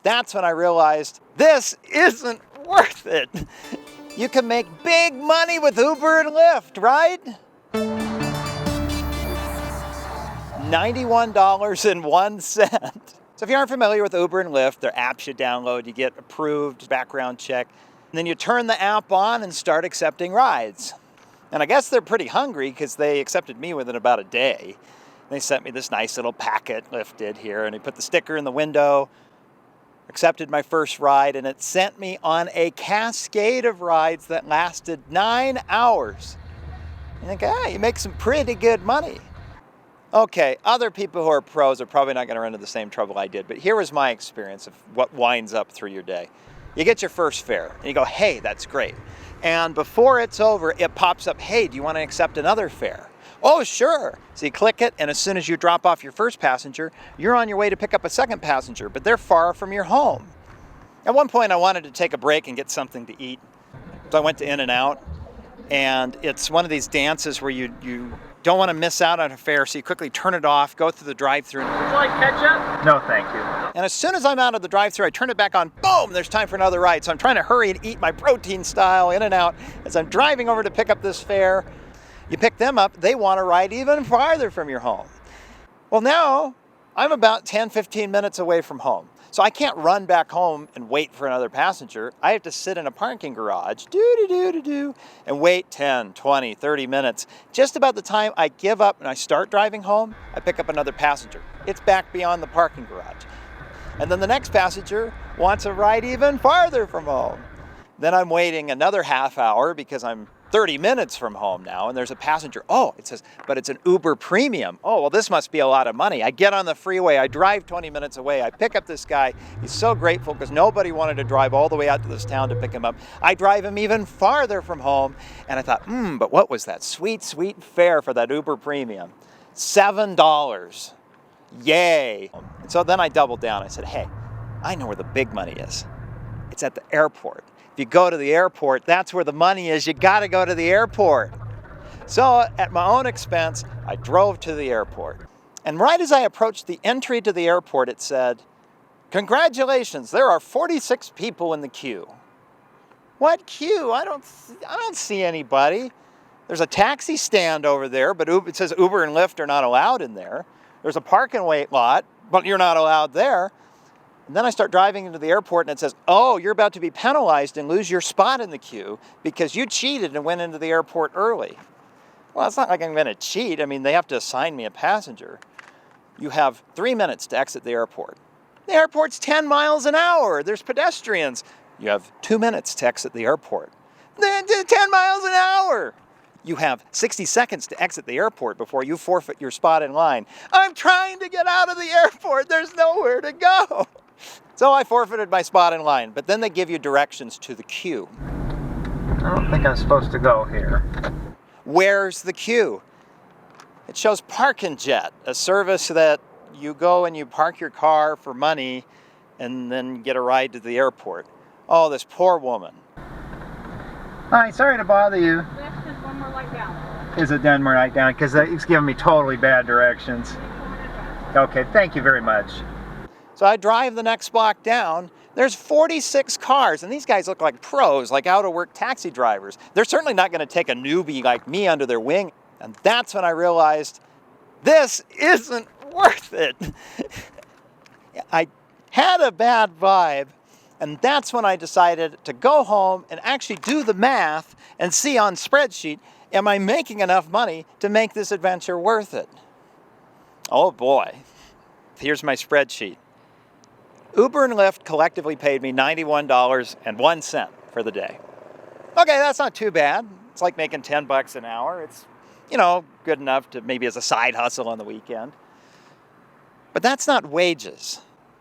that's when I realized this isn't worth it. You can make big money with Uber and Lyft, right? $91.01. So if you aren't familiar with Uber and Lyft, they're apps you download, you get approved, background check, and then you turn the app on and start accepting rides. And I guess they're pretty hungry because they accepted me within about a day. They sent me this nice little packet, Lyft did here, and they put the sticker in the window, accepted my first ride, and it sent me on a cascade of rides that lasted 9 hours. You think, you make some pretty good money. Okay, other people who are pros are probably not going to run into the same trouble I did, but here was my experience of what winds up through your day. You get your first fare, and you go, hey, that's great. And before it's over, it pops up, hey, do you want to accept another fare? Oh, sure. So you click it, and as soon as you drop off your first passenger, you're on your way to pick up a second passenger, but they're far from your home. At one point, I wanted to take a break and get something to eat. So I went to In-N-Out, and it's one of these dances where you don't want to miss out on a fare, so you quickly turn it off, go through the drive-thru. Would you like ketchup? No, thank you. And as soon as I'm out of the drive-thru, I turn it back on, boom, there's time for another ride. So I'm trying to hurry and eat my protein style In-N-Out as I'm driving over to pick up this fare. You pick them up, they want to ride even farther from your home. Well, now I'm about 10, 15 minutes away from home. So I can't run back home and wait for another passenger. I have to sit in a parking garage, and wait 10, 20, 30 minutes. Just about the time I give up and I start driving home, I pick up another passenger. It's back beyond the parking garage. And then the next passenger wants a ride even farther from home. Then I'm waiting another half hour because I'm 30 minutes from home now, and there's a passenger. Oh, it says, but it's an Uber Premium. Oh, well, this must be a lot of money. I get on the freeway, I drive 20 minutes away, I pick up this guy. He's so grateful because nobody wanted to drive all the way out to this town to pick him up. I drive him even farther from home, and I thought, but what was that sweet, sweet fare for that Uber Premium? $7. Yay. And so then I doubled down. I said, hey, I know where the big money is. It's at the airport. If you go to the airport, that's where the money is. You got to go to the airport. So at my own expense, I drove to the airport. And right as I approached the entry to the airport, it said, congratulations, there are 46 people in the queue. What queue? I don't see anybody. There's a taxi stand over there, but it says Uber and Lyft are not allowed in there. There's a park and wait lot, but you're not allowed there. And then I start driving into the airport and it says, oh, you're about to be penalized and lose your spot in the queue because you cheated and went into the airport early. Well, it's not like I'm going to cheat. I mean, they have to assign me a passenger. You have 3 minutes to exit the airport. The airport's 10 miles an hour. There's pedestrians. You have 2 minutes to exit the airport. 10 miles an hour. You have 60 seconds to exit the airport before you forfeit your spot in line. I'm trying to get out of the airport. There's nowhere to go. So I forfeited my spot in line, but then they give you directions to the queue. I don't think I'm supposed to go here. Where's the queue? It shows Park and Jet, a service that you go and you park your car for money and then get a ride to the airport. Oh, this poor woman. Hi, sorry to bother you. Left is one more light down. Is it done more right down? Because it's giving me totally bad directions. Okay, thank you very much. So I drive the next block down. There's 46 cars, and these guys look like pros, like out-of-work taxi drivers. They're certainly not going to take a newbie like me under their wing. And that's when I realized this isn't worth it. I had a bad vibe, and that's when I decided to go home and actually do the math and see on spreadsheet, am I making enough money to make this adventure worth it? Oh boy, here's my spreadsheet. Uber and Lyft collectively paid me $91.01 for the day. Okay, that's not too bad. It's like making $10 an hour. It's, good enough to maybe as a side hustle on the weekend. But that's not wages.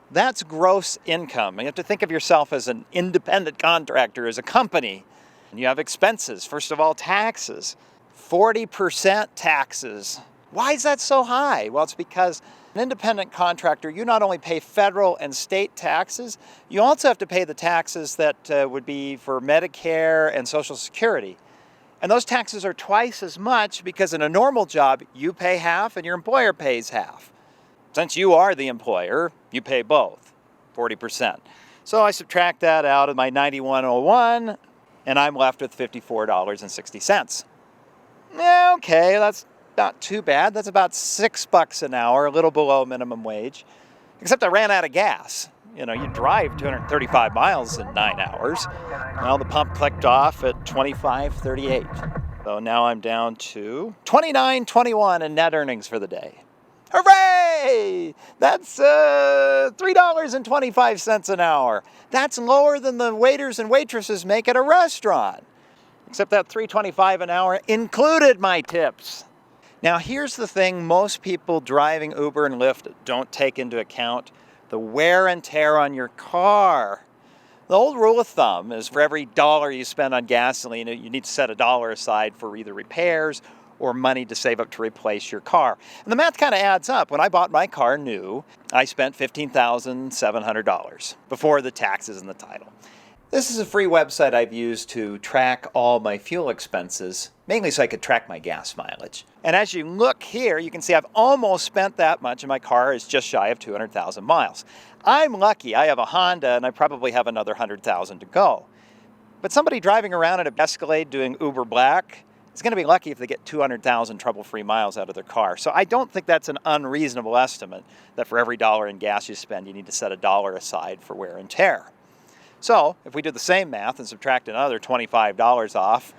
That's gross income. You have to think of yourself as an independent contractor, as a company. And you have expenses. First of all, taxes. 40% taxes. Why is that so high? Well, it's because an independent contractor, you not only pay federal and state taxes, you also have to pay the taxes that would be for Medicare and Social Security. And those taxes are twice as much because in a normal job, you pay half and your employer pays half. Since you are the employer, you pay both. 40%. So I subtract that out of my $91.01, and I'm left with $54.60. Yeah, okay, that's not too bad. That's about $6 an hour, a little below minimum wage. Except I ran out of gas. You know, you drive 235 miles in 9 hours. Well, the pump clicked off at 25.38. So now I'm down to 29.21 in net earnings for the day. Hooray! That's $3.25 an hour. That's lower than the waiters and waitresses make at a restaurant. Except that $3.25 an hour included my tips. Now here's the thing most people driving Uber and Lyft don't take into account: the wear and tear on your car. The old rule of thumb is for every dollar you spend on gasoline, you need to set $1 aside for either repairs or money to save up to replace your car. And the math kind of adds up. When I bought my car new, I spent $15,700 before the taxes and the title. This is a free website I've used to track all my fuel expenses, mainly so I could track my gas mileage. And as you look here, you can see I've almost spent that much, and my car is just shy of 200,000 miles. I'm lucky. I have a Honda, and I probably have another 100,000 to go. But somebody driving around in a Escalade doing Uber Black is going to be lucky if they get 200,000 trouble-free miles out of their car. So I don't think that's an unreasonable estimate that for every dollar in gas you spend, you need to set $1 aside for wear and tear. So if we do the same math and subtract another $25 off,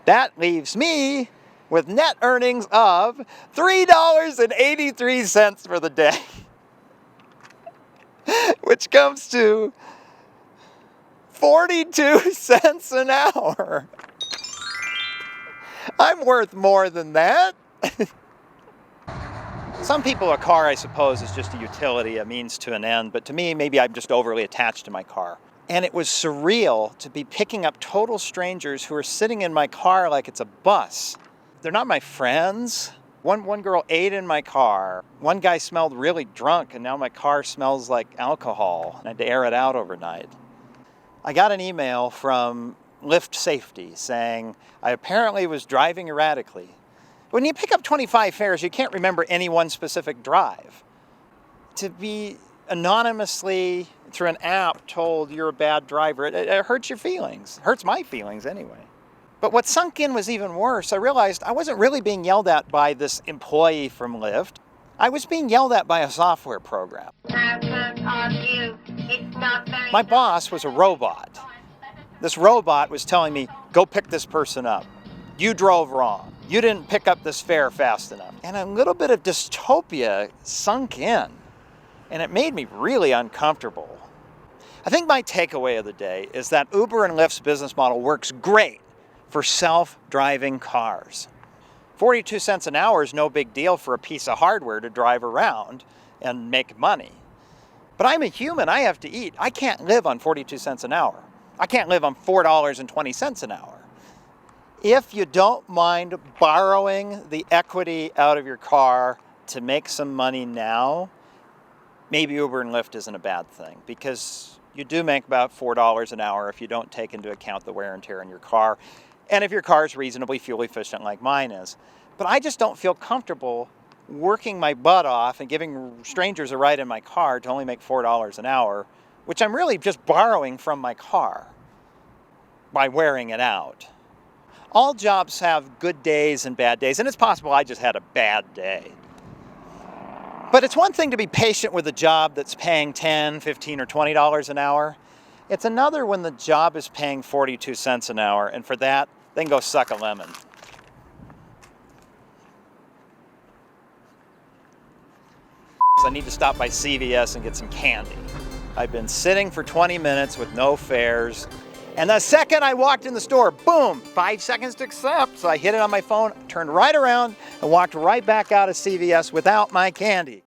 that leaves me with net earnings of $3.83 for the day, which comes to 42 cents an hour. I'm worth more than that. Some people, a car, I suppose, is just a utility, a means to an end, but to me, maybe I'm just overly attached to my car. And it was surreal to be picking up total strangers who are sitting in my car like it's a bus. They're not my friends. One girl ate in my car. One guy smelled really drunk, and now my car smells like alcohol. I had to air it out overnight. I got an email from Lyft Safety saying I apparently was driving erratically. When you pick up 25 fares, you can't remember any one specific drive. To be anonymously through an app told you're a bad driver, it hurts your feelings. It hurts my feelings anyway. But what sunk in was even worse. I realized I wasn't really being yelled at by this employee from Lyft. I was being yelled at by a software program. My boss was a robot. This robot was telling me, go pick this person up. You drove wrong. You didn't pick up this fare fast enough. And a little bit of dystopia sunk in. And it made me really uncomfortable. I think my takeaway of the day is that Uber and Lyft's business model works great for self-driving cars. 42 cents an hour is no big deal for a piece of hardware to drive around and make money. But I'm a human, I have to eat. I can't live on 42 cents an hour. I can't live on $4.20 an hour. If you don't mind borrowing the equity out of your car to make some money now, maybe Uber and Lyft isn't a bad thing, because you do make about $4 an hour if you don't take into account the wear and tear in your car, and if your car is reasonably fuel efficient like mine is. But I just don't feel comfortable working my butt off and giving strangers a ride in my car to only make $4 an hour, which I'm really just borrowing from my car by wearing it out. All jobs have good days and bad days, and it's possible I just had a bad day. But it's one thing to be patient with a job that's paying $10, $15, or $20 an hour. It's another when the job is paying 42 cents an hour, and for that, then go suck a lemon. I need to stop by CVS and get some candy. I've been sitting for 20 minutes with no fares, and the second I walked in the store, boom, 5 seconds to accept. So I hit it on my phone, turned right around, and walked right back out of CVS without my candy.